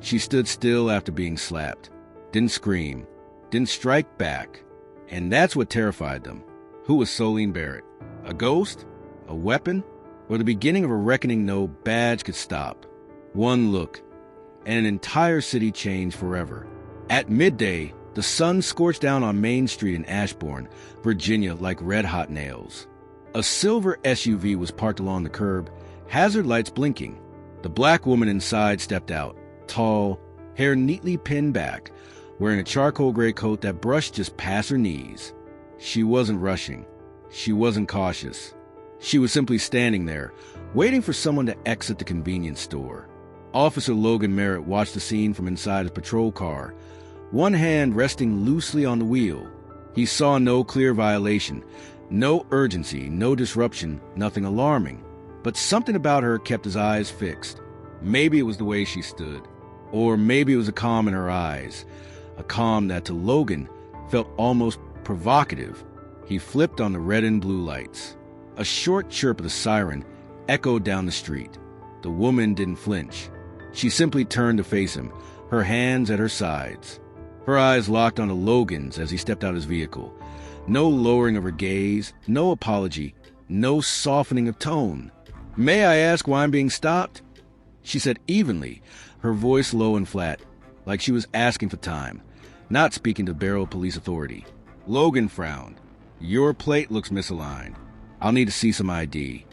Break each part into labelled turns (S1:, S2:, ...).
S1: She stood still after being slapped. Didn't scream. Didn't strike back. And that's what terrified them. Who was Solene Barrett? A ghost? A weapon? Or the beginning of a reckoning no badge could stop? One look, and an entire city changed forever. At midday, the sun scorched down on Main Street in Ashbourne, Virginia, like red-hot nails. A silver SUV was parked along the curb, hazard lights blinking. The black woman inside stepped out, tall, hair neatly pinned back, wearing a charcoal gray coat that brushed just past her knees. She wasn't rushing. She wasn't cautious. She was simply standing there, waiting for someone to exit the convenience store. Officer Logan Merritt watched the scene from inside his patrol car, one hand resting loosely on the wheel. He saw no clear violation, no urgency, no disruption, nothing alarming. But something about her kept his eyes fixed. Maybe it was the way she stood, or maybe it was a calm in her eyes, a calm that to Logan felt almost provocative. He flipped on the red and blue lights. A short chirp of the siren echoed down the street. The woman didn't flinch. She simply turned to face him, her hands at her sides. Her eyes locked onto Logan's as he stepped out of his vehicle. No lowering of her gaze, no apology, no softening of tone. "May I ask why I'm being stopped?" she said evenly, her voice low and flat, like she was asking for time, not speaking to Barrow Police Authority. Logan frowned. "Your plate looks misaligned. I'll need to see some ID."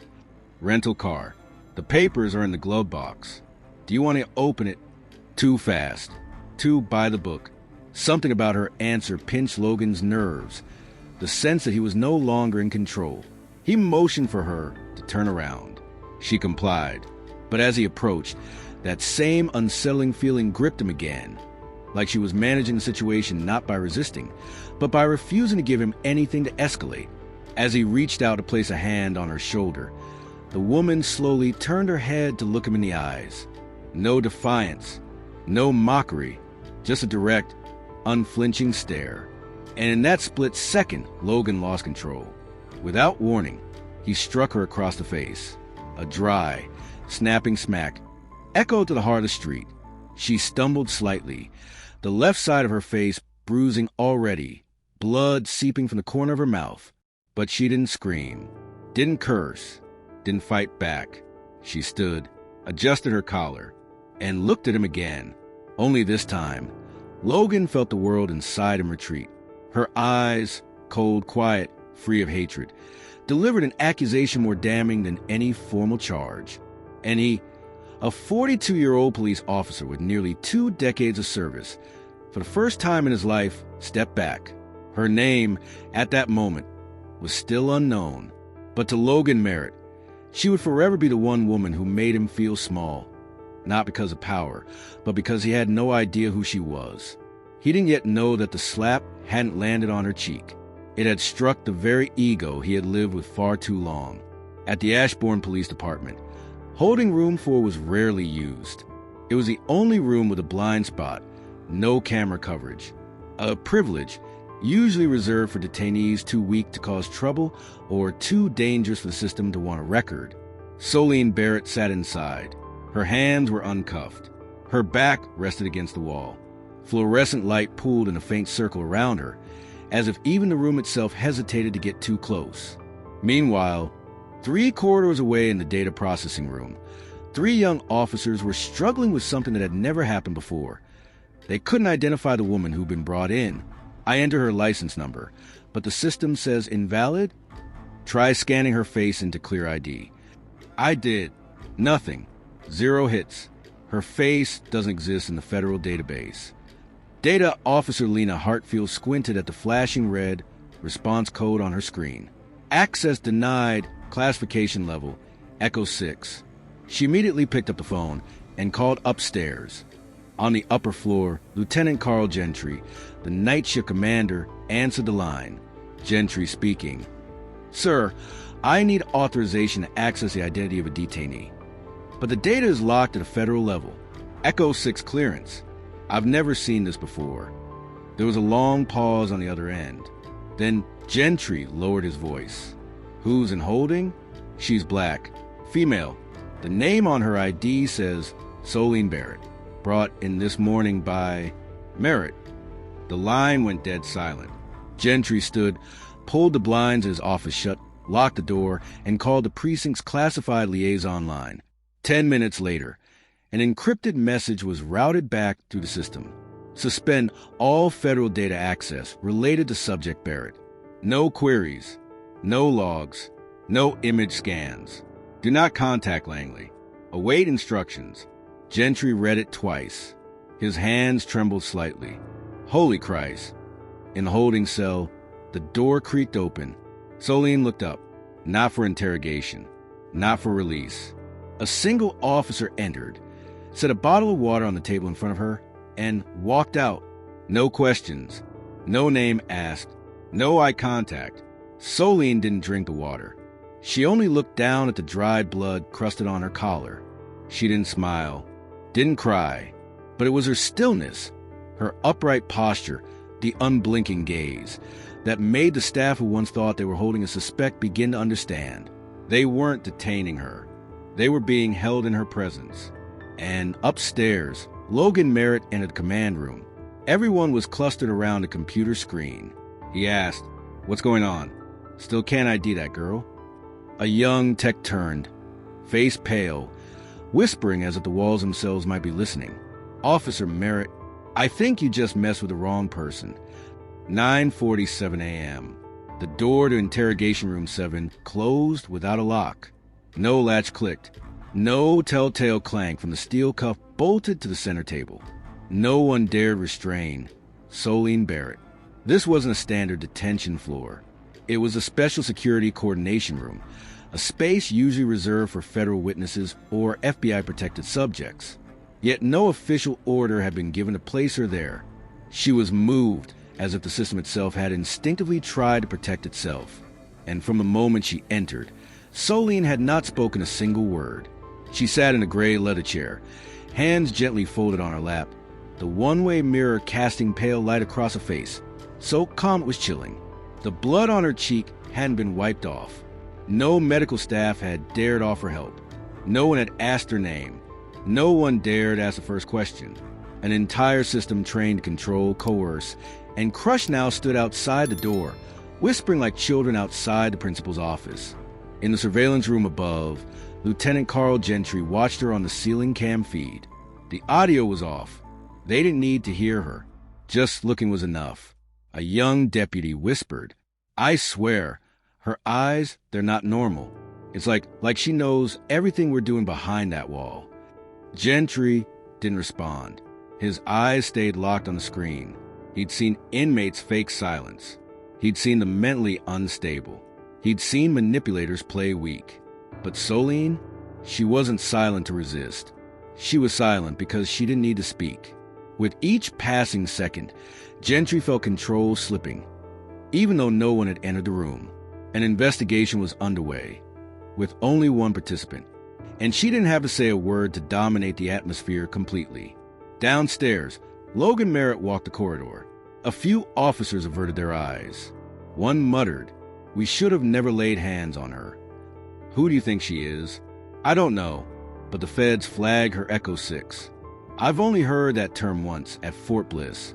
S1: "Rental car. The papers are in the glove box. Do you want to open it?" Too fast. Too by the book. Something about her answer pinched Logan's nerves, the sense that he was no longer in control. He motioned for her to turn around. She complied. But as he approached, that same unsettling feeling gripped him again, like she was managing the situation not by resisting, but by refusing to give him anything to escalate. As he reached out to place a hand on her shoulder, the woman slowly turned her head to look him in the eyes. No defiance, no mockery, just a direct, unflinching stare. And in that split second, Logan lost control. Without warning, he struck her across the face. A dry, snapping smack echoed to the heart of the street. She stumbled slightly, the left side of her face bruising already, blood seeping from the corner of her mouth. But she didn't scream, didn't curse, didn't fight back. She stood, adjusted her collar, and looked at him again. Only this time, Logan felt the world inside him retreat. Her eyes, cold, quiet, free of hatred, delivered an accusation more damning than any formal charge. And he, a 42-year-old police officer with nearly 2 decades of service, for the first time in his life, stepped back. Her name, at that moment, was still unknown. But to Logan Merritt, she would forever be the one woman who made him feel small. Not because of power, but because he had no idea who she was. He didn't yet know that the slap hadn't landed on her cheek. It had struck the very ego he had lived with far too long. At the Ashbourne Police Department, holding room 4 was rarely used. It was the only room with a blind spot, no camera coverage. A privilege usually reserved for detainees too weak to cause trouble or too dangerous for the system to want a record. Solene Barrett sat inside. Her hands were uncuffed. Her back rested against the wall. Fluorescent light pooled in a faint circle around her, as if even the room itself hesitated to get too close. Meanwhile, 3 corridors away in the data processing room, 3 young officers were struggling with something that had never happened before. They couldn't identify the woman who'd been brought in. I enter her license number, but the system says invalid. Try scanning her face into Clear ID. I did. Nothing. 0 hits. Her face doesn't exist in the federal database. Data Officer Lena Hartfield squinted at the flashing red response code on her screen. Access denied, classification level, Echo 6. She immediately picked up the phone and called upstairs. On the upper floor, Lieutenant Carl Gentry, the night shift commander, answered the line. Gentry speaking. "Sir, I need authorization to access the identity of a detainee. But the data is locked at a federal level. Echo 6 clearance. I've never seen this before." There was a long pause on the other end. Then Gentry lowered his voice. "Who's in holding? She's black. Female. The name on her ID says Solene Barrett." brought in this morning by Merritt. The line went dead silent. Gentry stood, pulled the blinds of his office shut, locked the door, and called the precinct's classified liaison line. 10 minutes later, an encrypted message was routed back through the system. Suspend all federal data access related to subject Barrett. No queries, no logs, no image scans. Do not contact Langley. Await instructions. Gentry read it twice. His hands trembled slightly. Holy Christ. In the holding cell, the door creaked open. Solene looked up, not for interrogation, not for release. A single officer entered, set a bottle of water on the table in front of her, and walked out. No questions, no name asked, no eye contact. Solene didn't drink the water. She only looked down at the dried blood crusted on her collar. She didn't smile, didn't cry, but it was her stillness, her upright posture, the unblinking gaze, that made the staff who once thought they were holding a suspect begin to understand. They weren't detaining her. They were being held in her presence. And upstairs, Logan Merritt entered the command room. Everyone was clustered around a computer screen. He asked, "What's going on? Still can't ID that girl?" A young tech turned, face pale, whispering as if the walls themselves might be listening. "Officer Merritt, I think you just messed with the wrong person." 9:47 a.m. The door to Interrogation Room 7 closed without a lock. No latch clicked. No telltale clank from the steel cuff bolted to the center table. No one dared restrain Solene Barrett. This wasn't a standard detention floor. It was a special security coordination room, a space usually reserved for federal witnesses or FBI-protected subjects. Yet no official order had been given to place her there. She was moved, as if the system itself had instinctively tried to protect itself. And from the moment she entered, Solene had not spoken a single word. She sat in a gray leather chair, hands gently folded on her lap, the one-way mirror casting pale light across her face, so calm it was chilling. The blood on her cheek hadn't been wiped off. No medical staff had dared offer help. No one had asked her name. No one dared ask the first question. An entire system trained to control, coerce, and crush now stood outside the door, whispering like children outside the principal's office. In the surveillance room above, Lieutenant Carl Gentry watched her on the ceiling cam feed. The audio was off. They didn't need to hear her. Just looking was enough. A young deputy whispered, "I swear, her eyes, they're not normal. It's like she knows everything we're doing behind that wall." Gentry didn't respond. His eyes stayed locked on the screen. He'd seen inmates fake silence. He'd seen the mentally unstable. He'd seen manipulators play weak. But Solene, she wasn't silent to resist. She was silent because she didn't need to speak. With each passing second, Gentry felt control slipping. Even though no one had entered the room, an investigation was underway, with only one participant. And she didn't have to say a word to dominate the atmosphere completely. Downstairs, Logan Merritt walked the corridor. A few officers averted their eyes. One muttered, "We should have never laid hands on her." "Who do you think she is?" "I don't know, but the feds flag her Echo 6. I've only heard that term once, at Fort Bliss."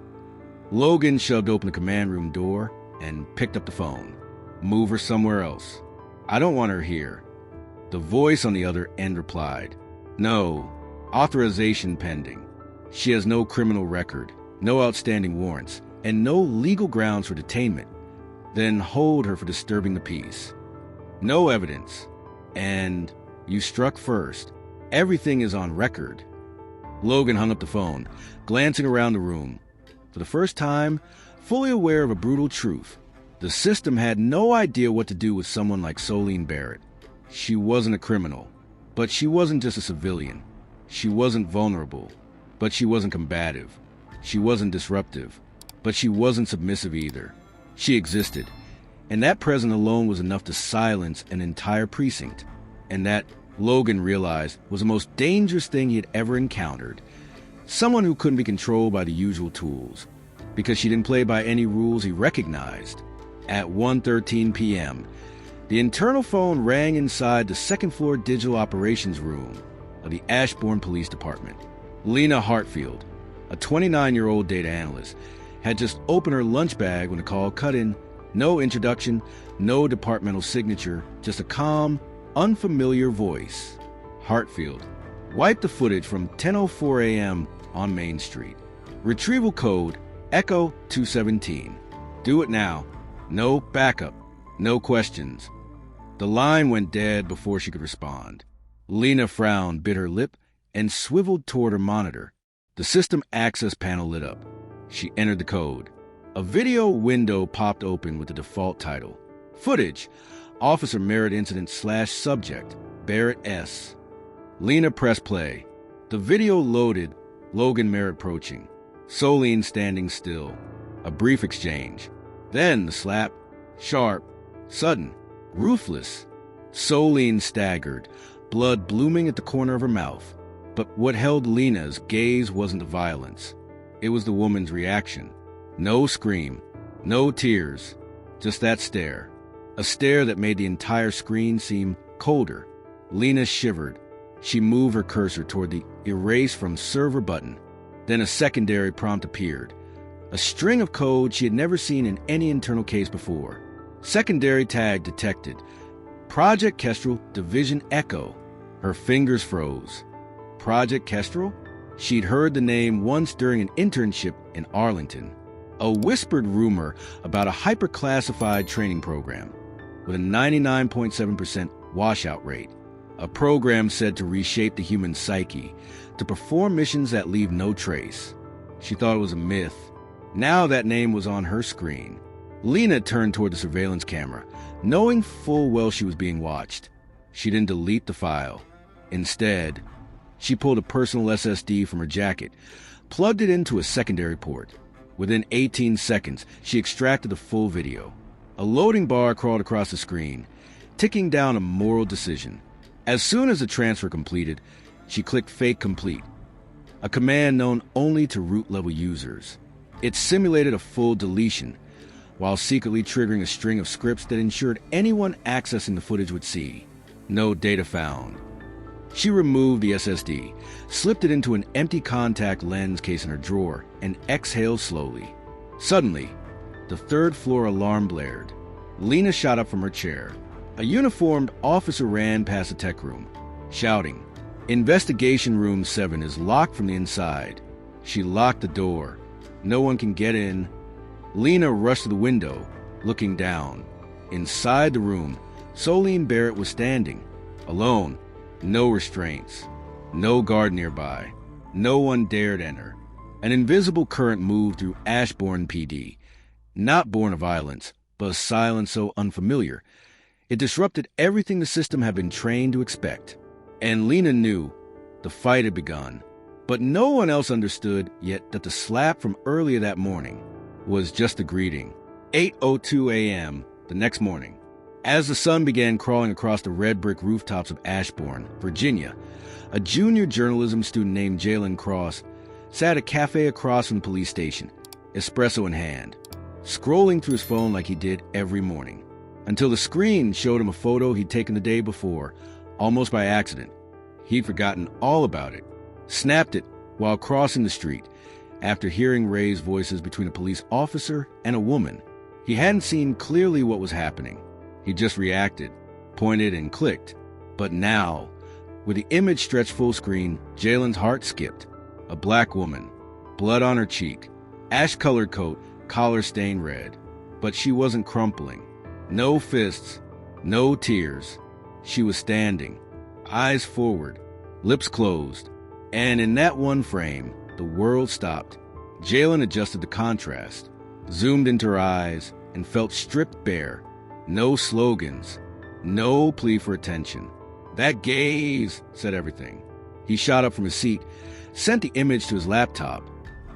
S1: Logan shoved open the command room door and picked up the phone. "Move her somewhere else. I don't want her here." The voice on the other end replied, "No, authorization pending. She has no criminal record, no outstanding warrants, and no legal grounds for detainment. Then hold her for disturbing the peace. No evidence. And you struck first. Everything is on record." Logan hung up the phone, glancing around the room. For the first time, fully aware of a brutal truth, the system had no idea what to do with someone like Solene Barrett. She wasn't a criminal, but she wasn't just a civilian. She wasn't vulnerable, but she wasn't combative. She wasn't disruptive, but she wasn't submissive either. She existed, and that presence alone was enough to silence an entire precinct. And that, Logan realized, was the most dangerous thing he had ever encountered. Someone who couldn't be controlled by the usual tools, because she didn't play by any rules he recognized. At 1:13 p.m., the internal phone rang inside the second-floor digital operations room of the Ashbourne Police Department. Lena Hartfield, a 29-year-old data analyst, had just opened her lunch bag when the call cut in. No introduction, no departmental signature, just a calm, unfamiliar voice. Hartfield wiped the footage from 10:04 a.m. on Main Street. Retrieval code Echo 217. Do it now. No backup. No questions. The line went dead before she could respond. Lena frowned, bit her lip, and swiveled toward her monitor. The system access panel lit up. She entered the code. A video window popped open with the default title. Footage. Officer Merritt Incident /Subject. Barrett S. Lena pressed play. The video loaded. Logan Merritt approaching. Solene standing still. A brief exchange. Then the slap. Sharp. Sudden. Ruthless. Solene staggered, blood blooming at the corner of her mouth. But what held Lena's gaze wasn't the violence. It was the woman's reaction. No scream. No tears. Just that stare. A stare that made the entire screen seem colder. Lena shivered. She moved her cursor toward the erase from server button. Then a secondary prompt appeared. A string of code she had never seen in any internal case before. Secondary tag detected. Project Kestrel Division Echo. Her fingers froze. Project Kestrel? She'd heard the name once during an internship in Arlington. A whispered rumor about a hyper-classified training program with a 99.7% washout rate. A program said to reshape the human psyche, to perform missions that leave no trace. She thought it was a myth. Now that name was on her screen. Lena turned toward the surveillance camera, knowing full well she was being watched. She didn't delete the file. Instead, she pulled a personal SSD from her jacket, plugged it into a secondary port. Within 18 seconds, she extracted the full video. A loading bar crawled across the screen, ticking down a moral decision. As soon as the transfer completed, she clicked Fake Complete, a command known only to root-level users. It simulated a full deletion, while secretly triggering a string of scripts that ensured anyone accessing the footage would see. No data found. She removed the SSD, slipped it into an empty contact lens case in her drawer, and exhaled slowly. Suddenly, the third-floor alarm blared. Lena shot up from her chair. A uniformed officer ran past the tech room, shouting, "Investigation Room 7 is locked from the inside." She locked the door. No one can get in. Lena rushed to the window, looking down. Inside the room, Solene Barrett was standing, alone. No restraints. No guard nearby. No one dared enter. An invisible current moved through Ashbourne PD. Not born of violence, but a silence so unfamiliar. It disrupted everything the system had been trained to expect. And Lena knew the fight had begun. But no one else understood yet that the slap from earlier that morning was just a greeting. 8:02 a.m. the next morning. As the sun began crawling across the red brick rooftops of Ashbourne, Virginia, a junior journalism student named Jalen Cross sat at a cafe across from the police station, espresso in hand, scrolling through his phone like he did every morning, until the screen showed him a photo he'd taken the day before, almost by accident. He'd forgotten all about it, snapped it while crossing the street, after hearing raised voices between a police officer and a woman. He hadn't seen clearly what was happening. He just reacted, pointed, and clicked. But now, with the image stretched full screen, Jalen's heart skipped. A black woman, blood on her cheek, ash-colored coat, collar stained red. But she wasn't crumpling. No fists, no tears. She was standing, eyes forward, lips closed. And in that one frame, the world stopped. Jalen adjusted the contrast, zoomed into her eyes, and felt stripped bare. No slogans, no plea for attention. That gaze said everything. He shot up from his seat, sent the image to his laptop,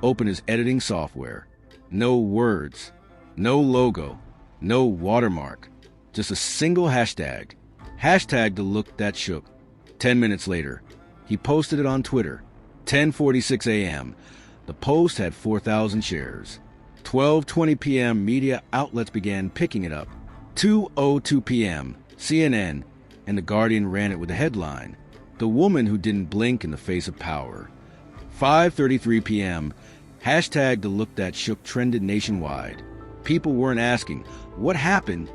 S1: opened his editing software. No words, no logo, no watermark, just a single hashtag. Hashtag the look that shook. 10 minutes later, he posted it on Twitter. 10:46 a.m. The post had 4,000 shares. 12:20 p.m. media outlets began picking it up. 2:02 p.m. CNN and The Guardian ran it with the headline, "The Woman Who Didn't Blink in the Face of Power." 5:33 p.m., hashtag the look that shook trended nationwide. People weren't asking, what happened?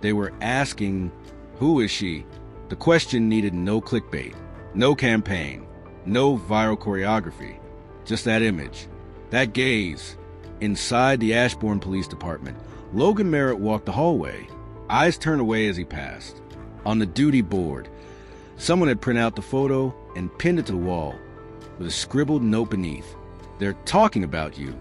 S1: They were asking, who is she? The question needed no clickbait, no campaign, no viral choreography. Just that image, that gaze. Inside the Ashbourne Police Department, Logan Merritt walked the hallway, eyes turned away as he passed. On the duty board, someone had printed out the photo and pinned it to the wall with a scribbled note beneath. They're talking about you.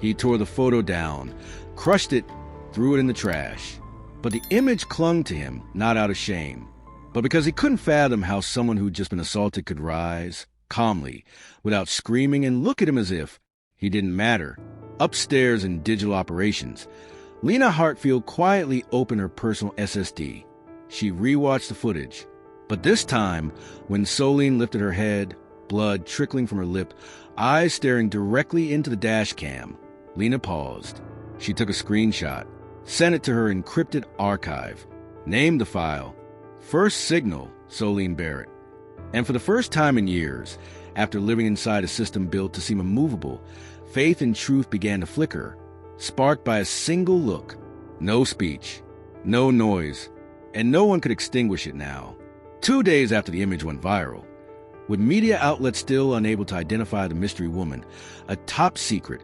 S1: He tore the photo down, crushed it, threw it in the trash. But the image clung to him, not out of shame, but because he couldn't fathom how someone who'd just been assaulted could rise, calmly, without screaming, and look at him as if he didn't matter. Upstairs in digital operations, Lena Hartfield quietly opened her personal SSD. She rewatched the footage, but this time, when Solene lifted her head, blood trickling from her lip, eyes staring directly into the dash cam, Lena paused. She took a screenshot, sent it to her encrypted archive, named the file First Signal, Solene Barrett. And for the first time in years, after living inside a system built to seem immovable, faith and truth began to flicker, sparked by a single look. No speech, no noise, and no one could extinguish it now. 2 days after the image went viral, with media outlets still unable to identify the mystery woman, a top secret,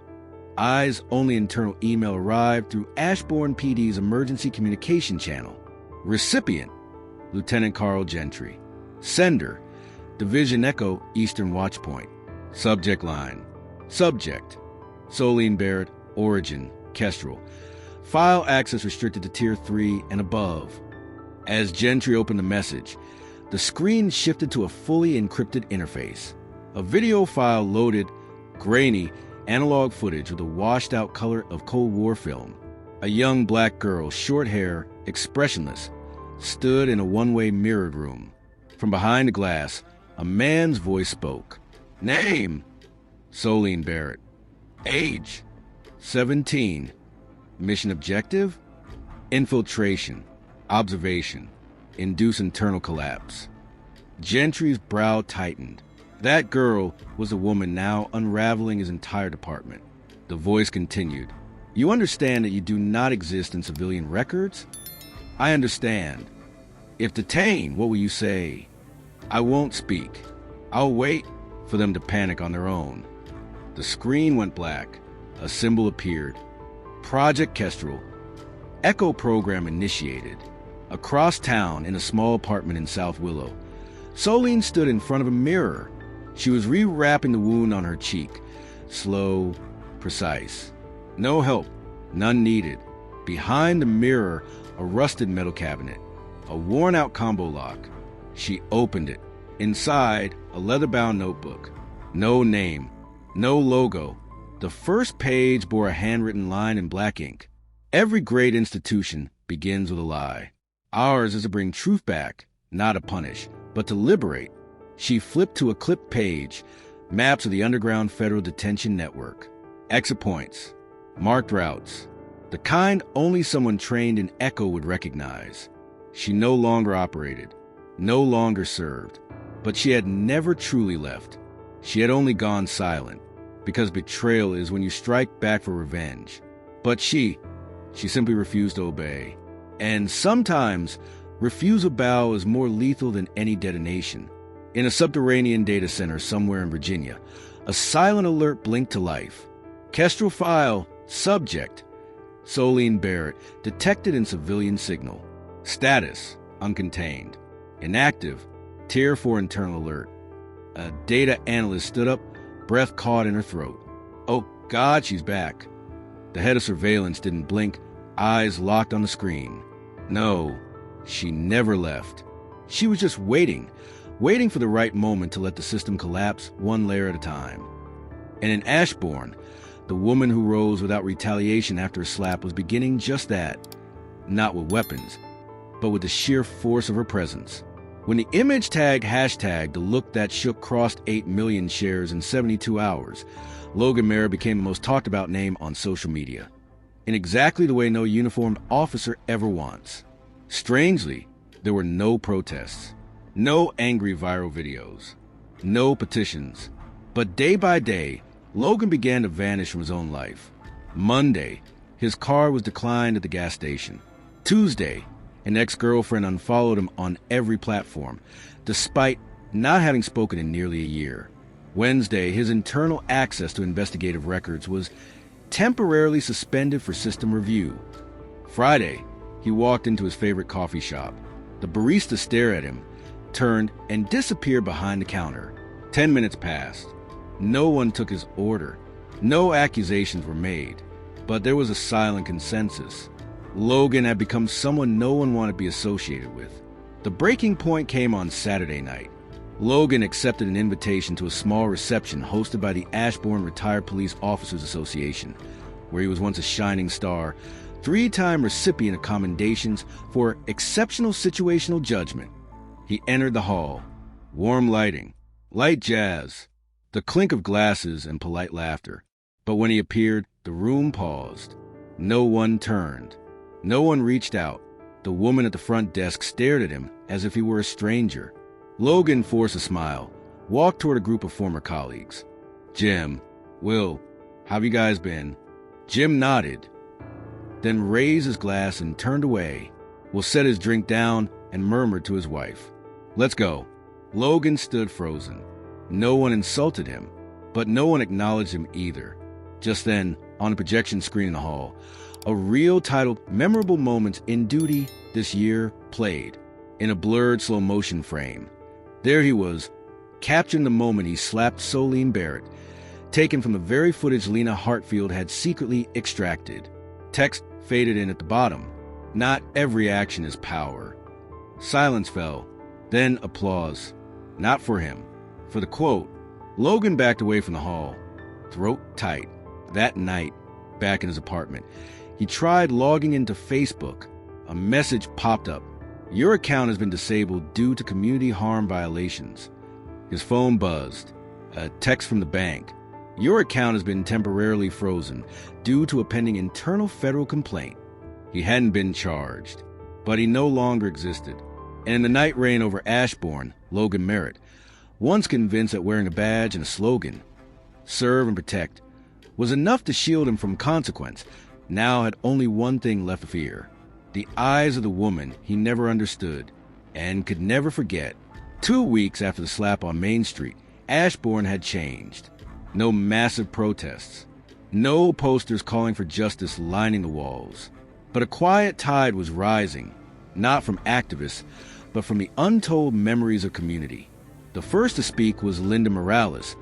S1: eyes-only internal email arrived through Ashbourne PD's emergency communication channel. Recipient, Lieutenant Carl Gentry. Sender, Division Echo, Eastern Watch Point. Subject line. Subject, Solene Barrett, Origin, Kestrel. File access restricted to Tier 3 and above. As Gentry opened the message, the screen shifted to a fully encrypted interface. A video file loaded, grainy, analog footage with a washed-out color of Cold War film. A young black girl, short hair, expressionless, stood in a one-way mirrored room. From behind the glass, a man's voice spoke. Name, Solene Barrett. Age, 17. Mission objective, infiltration, observation, induce internal collapse. Gentry's brow tightened. That girl was a woman now unraveling his entire department. The voice continued. You understand that you do not exist in civilian records? I understand. If detained, what will you say? I won't speak. I'll wait for them to panic on their own. The screen went black. A symbol appeared. Project Kestrel. Echo program initiated. Across town in a small apartment in South Willow, Solene stood in front of a mirror. She was rewrapping the wound on her cheek. Slow, precise. No help, none needed. Behind the mirror, a rusted metal cabinet. A worn-out combo lock. She opened it. Inside, a leather-bound notebook. No name, no logo. The first page bore a handwritten line in black ink. Every great institution begins with a lie. Ours is to bring truth back, not to punish, but to liberate. She flipped to a clipped page, maps of the underground federal detention network. Exit points, marked routes, the kind only someone trained in Echo would recognize. She no longer operated, no longer served, but she had never truly left. She had only gone silent, because betrayal is when you strike back for revenge. But she simply refused to obey. And sometimes, refusal bow is more lethal than any detonation. In a subterranean data center somewhere in Virginia, a silent alert blinked to life. Kestrel file, subject, Solene Barrett, detected in civilian signal. Status, uncontained. Inactive, Tier 4 internal alert. A data analyst stood up, breath caught in her throat. Oh God, she's back. The head of surveillance didn't blink, eyes locked on the screen. No, she never left. She was just waiting for the right moment to let the system collapse one layer at a time. And in Ashbourne, the woman who rose without retaliation after a slap was beginning just that. Not with weapons, but with the sheer force of her presence. When the image tagged hashtag the look that shook crossed 8 million shares in 72 hours, Logan Merritt became the most talked about name on social media. In exactly the way no uniformed officer ever wants. Strangely, there were no protests, no angry viral videos, no petitions, But day by day, Logan began to vanish from his own life. Monday, his car was declined at the gas station. Tuesday, an ex-girlfriend unfollowed him on every platform, despite not having spoken in nearly a year. Wednesday, his internal access to investigative records was temporarily suspended for system review. Friday, he walked into his favorite coffee shop. The barista stared at him, turned, and disappeared behind the counter. 10 minutes passed. No one took his order. No accusations were made. But there was a silent consensus. Logan had become someone no one wanted to be associated with. The breaking point came on Saturday night. Logan accepted an invitation to a small reception hosted by the Ashbourne Retired Police Officers Association, where he was once a shining star, 3-time recipient of commendations for exceptional situational judgment. He entered the hall. Warm lighting, light jazz, the clink of glasses and polite laughter. But when he appeared, the room paused. No one turned. No one reached out. The woman at the front desk stared at him as if he were a stranger. Logan forced a smile, walked toward a group of former colleagues. Jim, Will, how have you guys been? Jim nodded, then raised his glass and turned away. Will set his drink down and murmured to his wife, "Let's go." Logan stood frozen. No one insulted him, but no one acknowledged him either. Just then, on a projection screen in the hall, a reel titled Memorable Moments in Duty This Year played in a blurred slow-motion frame. There he was, capturing the moment he slapped Solene Barrett, taken from the very footage Lena Hartfield had secretly extracted. Text faded in at the bottom. Not every action is power. Silence fell, then applause. Not for him. For the quote. Logan backed away from the hall, throat tight. That night, back in his apartment, he tried logging into Facebook. A message popped up. Your account has been disabled due to community harm violations. His phone buzzed. A text from the bank. Your account has been temporarily frozen due to a pending internal federal complaint. He hadn't been charged, but he no longer existed. And in the night rain over Ashbourne, Logan Merritt, once convinced that wearing a badge and a slogan, "Serve and Protect," was enough to shield him from consequence, now had only one thing left to fear. The eyes of the woman he never understood and could never forget. 2 weeks after the slap on Main Street, Ashbourne had changed. No massive protests. No posters calling for justice lining the walls. But a quiet tide was rising, not from activists, but from the untold memories of community. The first to speak was Linda Morales,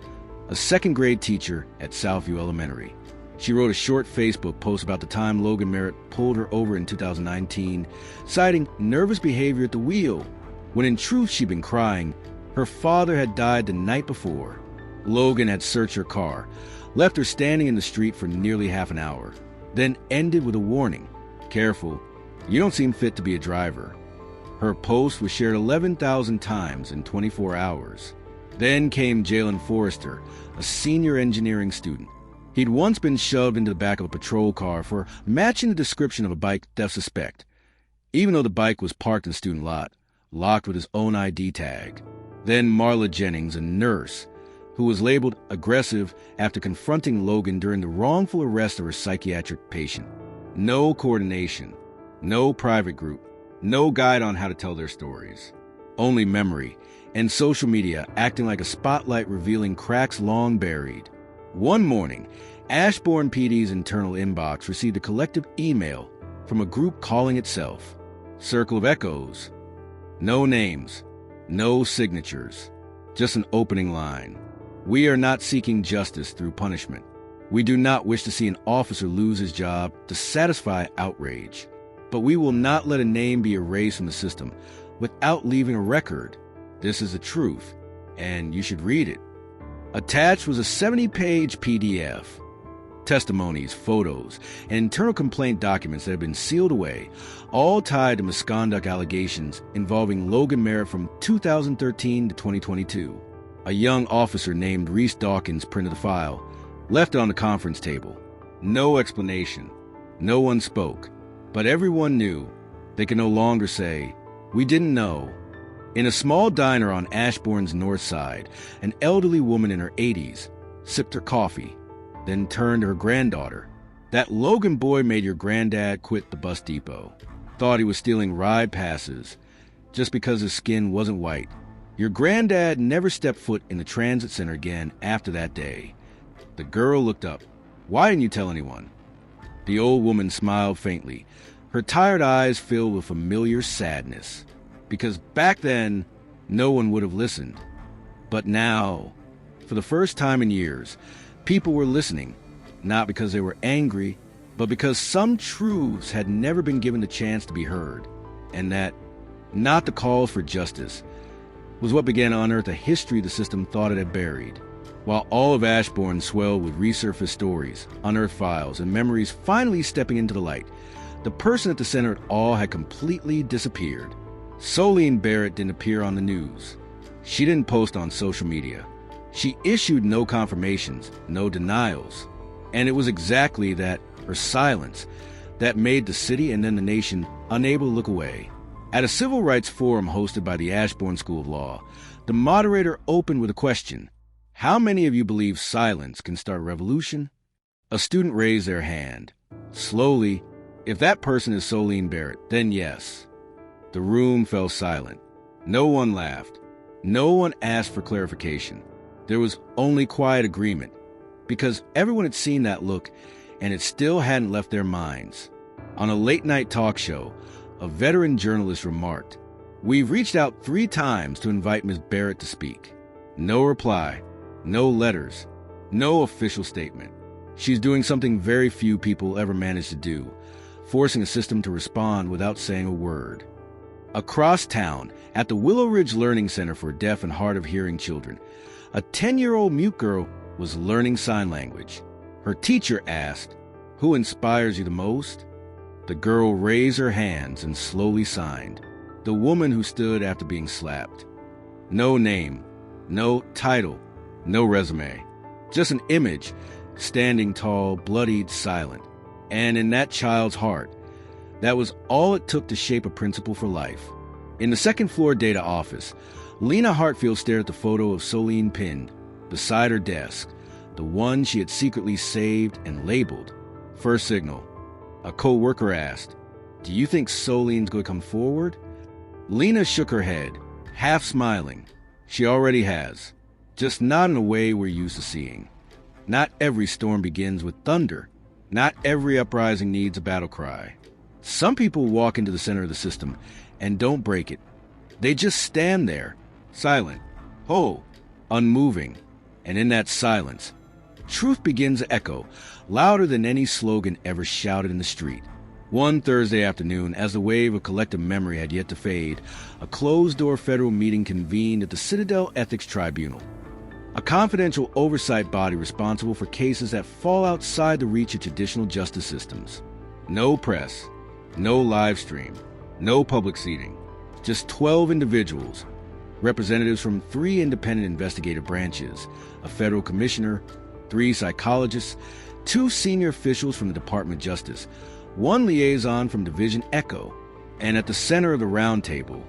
S1: a second-grade teacher at Southview Elementary. She wrote a short Facebook post about the time Logan Merritt pulled her over in 2019, citing nervous behavior at the wheel, when in truth she'd been crying. Her father had died the night before. Logan had searched her car, left her standing in the street for nearly half an hour, then ended with a warning. Careful, you don't seem fit to be a driver. Her post was shared 11,000 times in 24 hours. Then came Jalen Forrester, a senior engineering student. He'd once been shoved into the back of a patrol car for matching the description of a bike theft suspect, even though the bike was parked in the student lot, locked with his own ID tag. Then Marla Jennings, a nurse, who was labeled aggressive after confronting Logan during the wrongful arrest of her psychiatric patient. No coordination, no private group, no guide on how to tell their stories. Only memory and social media acting like a spotlight revealing cracks long buried. One morning, Ashbourne PD's internal inbox received a collective email from a group calling itself Circle of Echoes. No names, no signatures, just an opening line. We are not seeking justice through punishment. We do not wish to see an officer lose his job to satisfy outrage. But we will not let a name be erased from the system without leaving a record. This is the truth, and you should read it. Attached was a 70-page PDF. Testimonies, photos, and internal complaint documents that had been sealed away, all tied to misconduct allegations involving Logan Merritt from 2013 to 2022. A young officer named Reese Dawkins printed the file, left it on the conference table. No explanation. No one spoke. But everyone knew. They could no longer say, "We didn't know." In a small diner on Ashbourne's north side, an elderly woman in her 80s sipped her coffee, then turned to her granddaughter. "That Logan boy made your granddad quit the bus depot. Thought he was stealing ride passes just because his skin wasn't white. Your granddad never stepped foot in the transit center again after that day." The girl looked up. "Why didn't you tell anyone?" The old woman smiled faintly, her tired eyes filled with familiar sadness. "Because back then, no one would have listened. But now, for the first time in years, people were listening, not because they were angry, but because some truths had never been given the chance to be heard, and that, not the calls for justice, was what began to unearth a history the system thought it had buried." While all of Ashbourne swelled with resurfaced stories, unearthed files, and memories finally stepping into the light, the person at the center of it all had completely disappeared. Solene Barrett didn't appear on the news. She didn't post on social media. She issued no confirmations, no denials. And it was exactly that, her silence, that made the city and then the nation unable to look away. At a civil rights forum hosted by the Ashbourne School of Law, the moderator opened with a question: "How many of you believe silence can start a revolution?" A student raised their hand. Slowly, "If that person is Solene Barrett, then yes." The room fell silent. No one laughed. No one asked for clarification. There was only quiet agreement, because everyone had seen that look, and it still hadn't left their minds. On a late-night talk show, a veteran journalist remarked, "We've reached out 3 times to invite Ms. Barrett to speak. No reply, no letters, no official statement. She's doing something very few people ever manage to do, forcing a system to respond without saying a word." Across town, at the Willow Ridge Learning Center for Deaf and Hard of Hearing Children, a 10-year-old mute girl was learning sign language. Her teacher asked, "Who inspires you the most?" The girl raised her hands and slowly signed. The woman who stood after being slapped. No name, no title, no resume. Just an image, standing tall, bloodied, silent. And in that child's heart, that was all it took to shape a principle for life. In the second-floor data office, Lena Hartfield stared at the photo of Solene pinned beside her desk, the one she had secretly saved and labeled. First signal. A co-worker asked, "Do you think Solene's going to come forward?" Lena shook her head, half smiling. "She already has, just not in a way we're used to seeing. Not every storm begins with thunder. Not every uprising needs a battle cry. Some people walk into the center of the system and don't break it. They just stand there, silent, whole, unmoving. And in that silence, truth begins to echo, louder than any slogan ever shouted in the street. One Thursday afternoon, as the wave of collective memory had yet to fade, a closed-door federal meeting convened at the Citadel Ethics Tribunal, a confidential oversight body responsible for cases that fall outside the reach of traditional justice systems. No press, no live stream, no public seating, just 12 individuals, representatives from 3 independent investigative branches, a federal commissioner, 3 psychologists, 2 senior officials from the Department of Justice, 1 liaison from Division Echo, and at the center of the round table,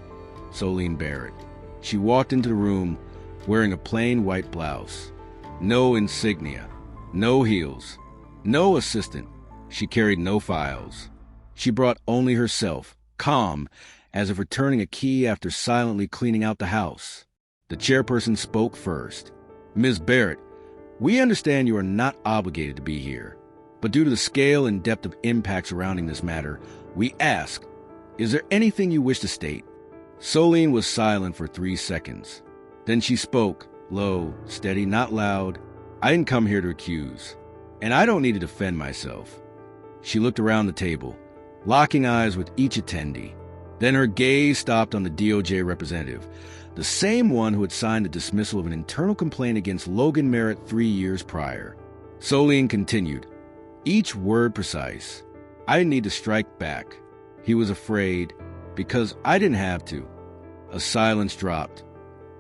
S1: Solene Barrett. She walked into the room wearing a plain white blouse. No insignia, no heels, no assistant. She carried no files. She brought only herself, calm, as if returning a key after silently cleaning out the house. The chairperson spoke first. "Ms. Barrett, we understand you are not obligated to be here, but due to the scale and depth of impact surrounding this matter, we ask, is there anything you wish to state?" Solene was silent for 3 seconds. Then she spoke, low, steady, not loud. "I didn't come here to accuse, and I don't need to defend myself." She looked around the table, locking eyes with each attendee. Then her gaze stopped on the DOJ representative, the same one who had signed the dismissal of an internal complaint against Logan Merritt 3 years prior. Solene continued, each word precise. "I didn't need to strike back. He was afraid, because I didn't have to." A silence dropped,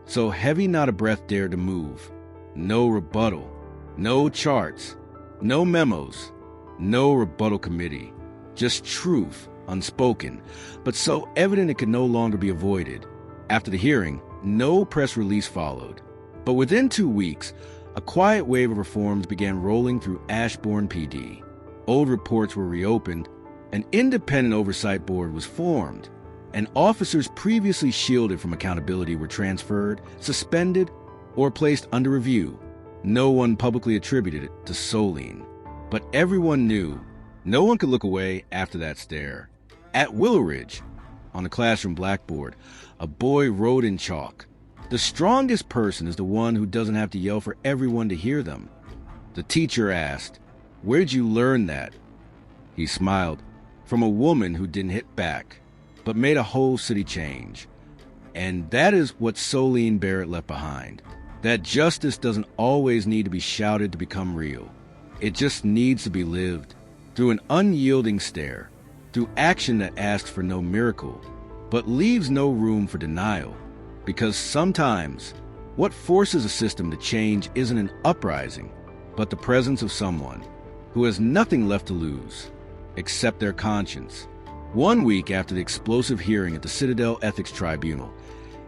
S1: so heavy not a breath dared to move. No rebuttal, no charts, no memos, no rebuttal committee. Just truth, unspoken, but so evident it could no longer be avoided. After the hearing, no press release followed. But within 2 weeks, a quiet wave of reforms began rolling through Ashbourne PD. Old reports were reopened, an independent oversight board was formed, and officers previously shielded from accountability were transferred, suspended, or placed under review. No one publicly attributed it to Soline, but everyone knew no one could look away after that stare. At Willow Ridge, on the classroom blackboard, a boy wrote in chalk, "The strongest person is the one who doesn't have to yell for everyone to hear them." The teacher asked, "Where'd you learn that?" He smiled, "From a woman who didn't hit back, but made a whole city change." And that is what Soline Barrett left behind. That justice doesn't always need to be shouted to become real. It just needs to be lived through an unyielding stare, through action that asks for no miracle, but leaves no room for denial. Because sometimes what forces a system to change isn't an uprising, but the presence of someone who has nothing left to lose except their conscience. 1 week after the explosive hearing at the Citadel Ethics Tribunal,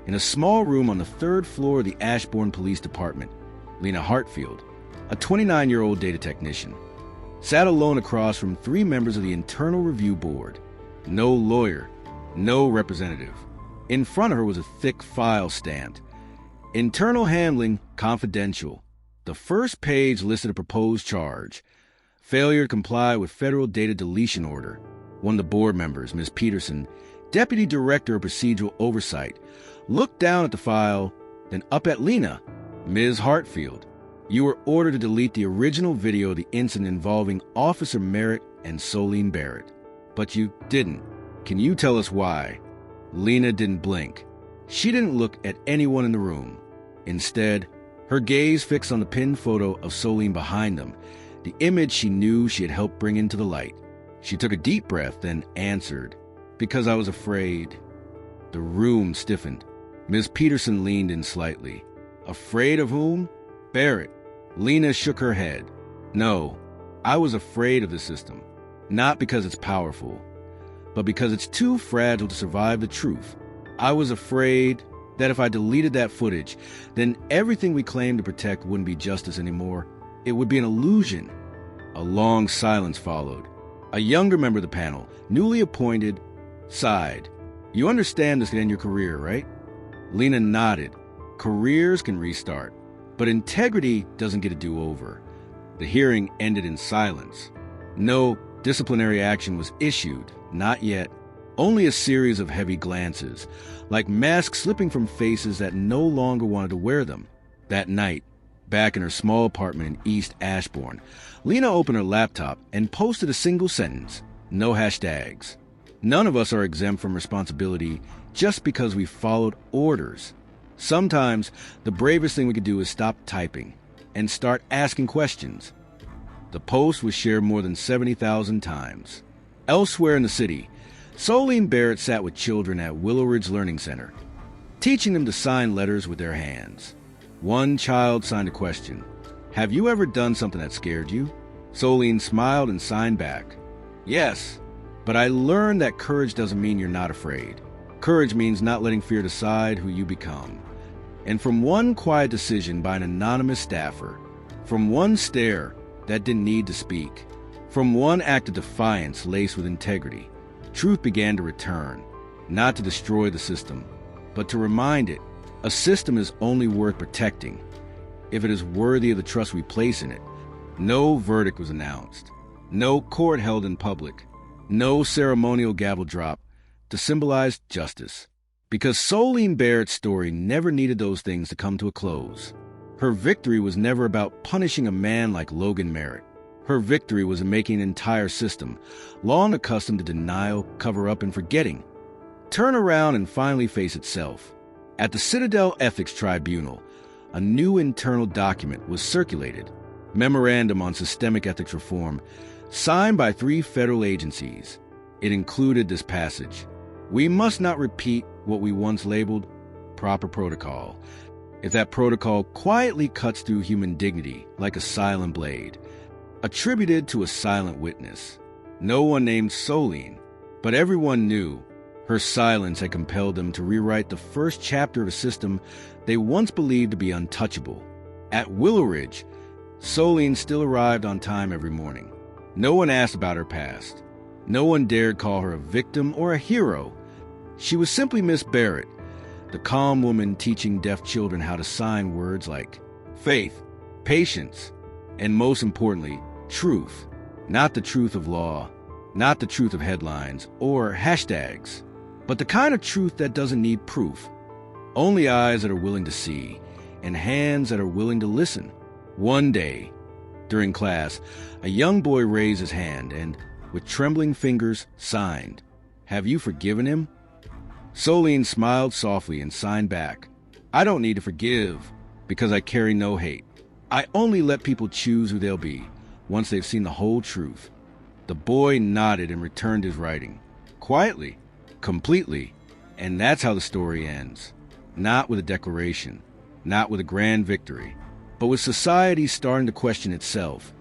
S1: in a small room on the 3rd floor of the Ashbourne Police Department, Lena Hartfield, a 29-year-old data technician, sat alone across from 3 members of the Internal Review Board. No lawyer, no representative. In front of her was a thick file stamped, "Internal handling confidential." The first page listed a proposed charge: failure to comply with federal data deletion order. One of the board members, Ms. Peterson, Deputy Director of Procedural Oversight, looked down at the file, then up at Lena. "Ms. Hartfield, you were ordered to delete the original video of the incident involving Officer Merritt and Soline Barrett. But you didn't. Can you tell us why?" Lena didn't blink. She didn't look at anyone in the room. Instead, her gaze fixed on the pinned photo of Soline behind them, the image she knew she had helped bring into the light. She took a deep breath, then answered, "Because I was afraid." The room stiffened. Ms. Peterson leaned in slightly. "Afraid of whom?" "Barrett." Lena shook her head. "No, I was afraid of the system. Not because it's powerful, but because it's too fragile to survive the truth. I was afraid that if I deleted that footage, then everything we claimed to protect wouldn't be justice anymore. It would be an illusion." A long silence followed. A younger member of the panel, newly appointed, sighed. "You understand this could end your career, right?" Lena nodded. Careers can restart, but integrity doesn't get a do-over. The hearing ended in silence. No disciplinary action was issued, not yet. Only a series of heavy glances, like masks slipping from faces that no longer wanted to wear them. That night, back in her small apartment in East Ashbourne, Lena opened her laptop and posted a single sentence: "No hashtags." None of us are exempt from responsibility just because we followed orders. Sometimes the bravest thing we could do is stop typing and start asking questions. The post was shared more than 70,000 times. Elsewhere in the city, Soline Barrett sat with children at Willow Ridge Learning Center, teaching them to sign letters with their hands. One child signed a question: "Have you ever done something that scared you?" Soline smiled and signed back, "Yes, but I learned that courage doesn't mean you're not afraid. Courage means not letting fear decide who you become." And from one quiet decision by an anonymous staffer, from one stare that didn't need to speak, from one act of defiance laced with integrity, truth began to return, not to destroy the system, but to remind it a system is only worth protecting if it is worthy of the trust we place in it. No verdict was announced, no court held in public, no ceremonial gavel drop to symbolize justice, because Soline Barrett's story never needed those things to come to a close. Her victory was never about punishing a man like Logan Merritt. Her victory was in making an entire system, long accustomed to denial, cover-up, and forgetting, turn around and finally face itself. At the Citadel Ethics Tribunal, a new internal document was circulated, Memorandum on Systemic Ethics Reform, signed by 3 federal agencies. It included this passage: "We must not repeat what we once labeled proper protocol, if that protocol quietly cuts through human dignity like a silent blade, attributed to a silent witness." No one named Soline, but everyone knew Her silence had compelled them to rewrite the first chapter of a system they once believed to be untouchable. At Willow Ridge, Solene still arrived on time every morning. No one asked about her past. No one dared call her a victim or a hero. She was simply Miss Barrett, the calm woman teaching deaf children how to sign words like faith, patience, and most importantly, truth. Not the truth of law, not the truth of headlines or hashtags, but the kind of truth that doesn't need proof. Only eyes that are willing to see and hands that are willing to listen. One day, during class, a young boy raised his hand and, with trembling fingers, signed, "Have you forgiven him?" Solene smiled softly and signed back, "I don't need to forgive because I carry no hate. I only let people choose who they'll be once they've seen the whole truth." The boy nodded and returned his writing, quietly, completely, and that's how the story ends. Not with a declaration, not with a grand victory, but with society starting to question itself.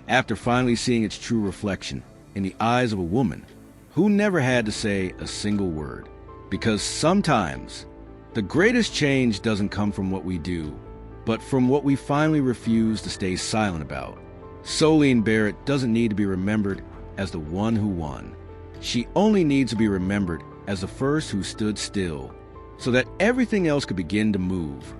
S1: After finally seeing its true reflection in the eyes of a woman who never had to say a single word. Because sometimes the greatest change doesn't come from what we do, but from what we finally refuse to stay silent about. Solene Barrett doesn't need to be remembered as the one who won. She only needs to be remembered as the first who stood still, so that everything else could begin to move.